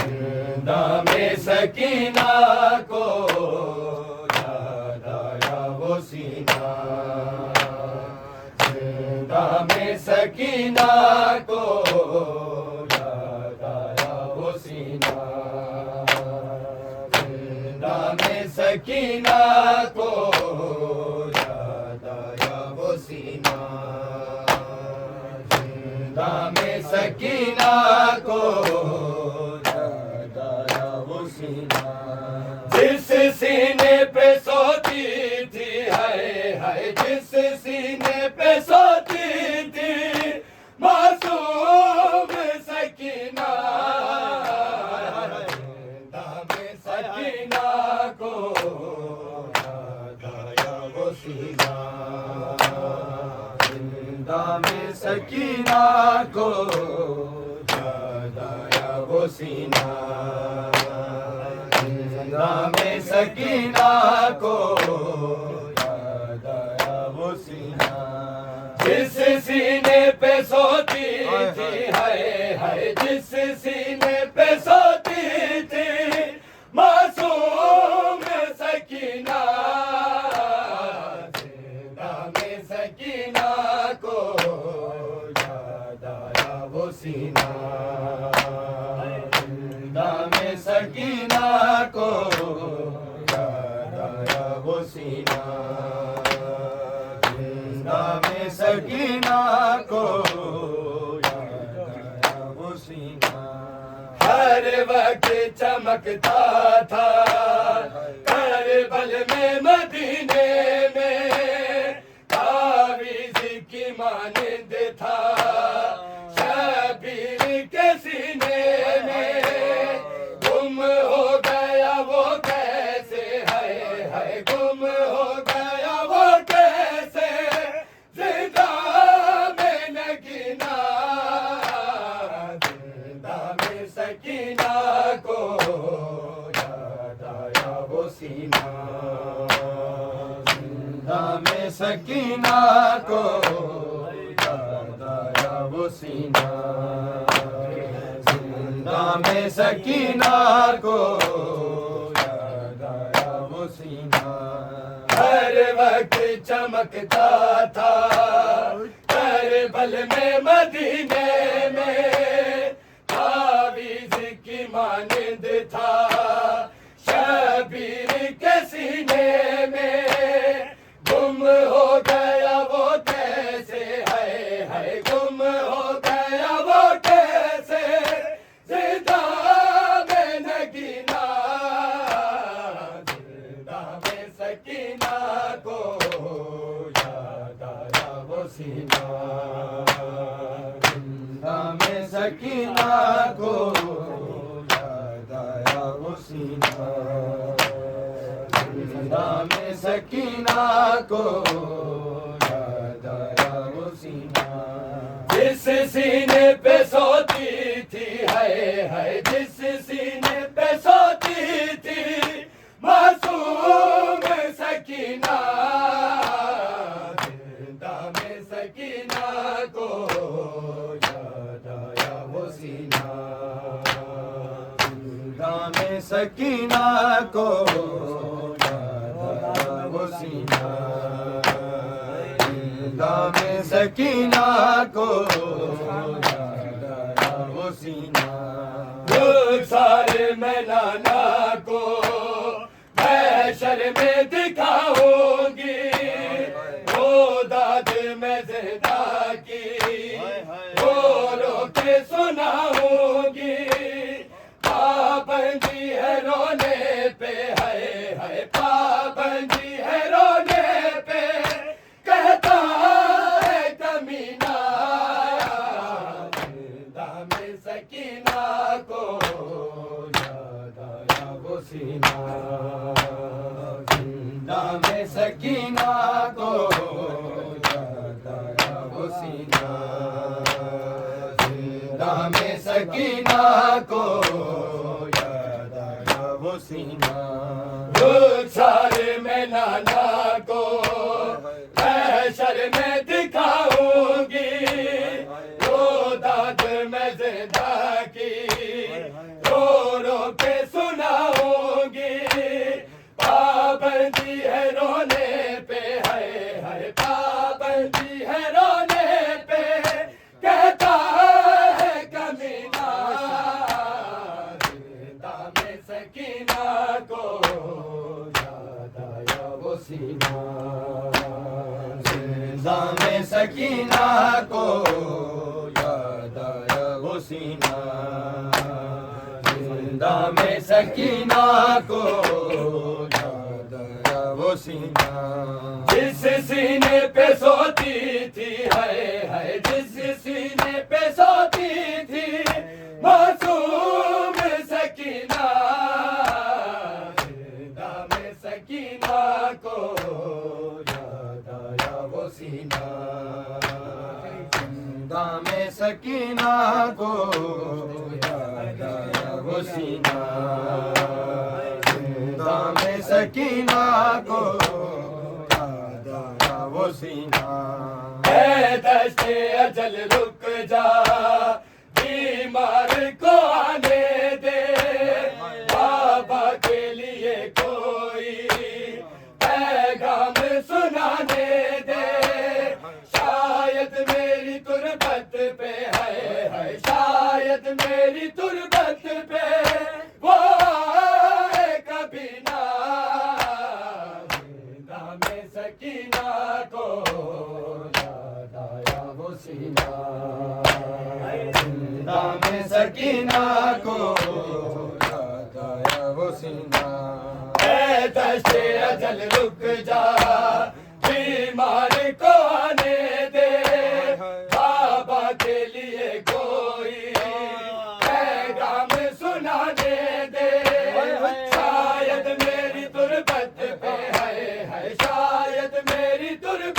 زندہ میں سکینہ کو یاد آیا وہ سینہ، زندہ میں سکینہ کو یاد آیا وہ سینہ، زندہ میں سکینہ کو یاد آیا وہ سینہ، زندہ میں سکینہ کو یاد آیا وہ سینہ، جس سینے پہ سوتی تھی ہائے ہائے، جس سینے پہ سوتی تھی معصوم سکینہ، زندہ میں سکینہ کو یاد آیا وہ سینہ، زندہ میں سکینہ کو یاد آیا وہ سینہ، زندہ میں سکینہ کو یاد آیا وہ سینہ، جس سینے پہ سوتی تھی ہائے ہائے، جس سینے پہ سوتی تھی معصوم سکینہ، زندہ میں سکینہ کو یاد آیا وہ سینہ، زندہ میں سکینہ کو یاد آیا وہ سینہ، زندہ میں سکینہ کو یاد آیا وہ سینہ، ہر وقت چمکتا تھا کربل میں مدینے میں، تعویذ کی مانند تھا شبیر کے سینے میں، گم ہو گیا وہ کیسے ہائے ہائے، گم ہو گیا وہ کیسے زندہ میں نگینا، زندہ میں سکینہ کو یاد آیا وہ سینہ، زندہ میں سکینہ کو یاد آیا وہ سینہ، زندہ میں سکینہ کو یاد آیا وہ سینہ، ہر وقت چمکتا تھا کربل میں مدینے میں، تعویذ کی مانند تھا شبیر کے سینے میں، گم ہو گیا وہ کیسے ہائے ہائے، گم ہو گیا وہ کیسے زندہ میں نگینا، زندہ میں سکینہ کو یاد آیا وہ سینہ، زندہ میں سکینہ کو یاد آیا وہ سینہ، زندہ میں سکینہ کو یاد آیا وہ سینہ، جس سینے پہ سوتی تھی ہائے ہائے، جس سینے پہ سوتی تھی معصوم سکینہ، زندہ میں سکینہ کو یاد آیا وہ سینہ، زندہ میں سکینہ کو یاد آیا وہ سینہ، زندہ میں سکینہ کو یاد آیا وہ سینہ، رخسار میں لالا کو محشر میں دکھاؤں گی، وہ داد میں زندہ کی رو رو کے سناؤں گی، پابندی ہے رونے پہ ہائے ہائے، پابندی ہے رونے پہ کہتا ہے کمینہ، زندہ میں سکینہ کو یاد آیا وہ سینہ، زندہ میں سکینہ کو یاد آیا وہ سینہ، زندہ میں سکینہ کو یاد آیا وہ سینہ، رخسار میں لالا کو محشر میں دکھاؤں گی، وہ داد میں زندہ کی رو سکینہ کو یاد آیا وہ سینہ زندہ میں سکینہ کو یاد آیا وہ سینہ زندہ میں سکینہ کو یاد آیا وہ سینہ جس سینے پہ سوتی تھی ہے جس سینے پہ سوتی تھی معصوم سکینہ زندہ میں سکینہ کو یاد آیا وہ سینہ زندہ میں سکینہ کو یاد آیا وہ سینہ زندہ میں سکینہ کو یاد آیا وہ سینہ اے دشت اجل رک جا بیمار کو آنے دے بابا کے لیے کوئی پیغام سنانے دے شاید میری تربت پہ ہے شاید میری تربت پہ وہ آئے کبھی نہ زندہ میں سکینہ کو یاد آیا وہ سینہ زندہ میں سکینہ کو یاد آیا وہ سینہ اے دشت اجل رک جا بیمار کو آنے دے بابا کے لیے کوئی پیغام سنانے دے شاید میری تربت پہ ہے شاید میری تربت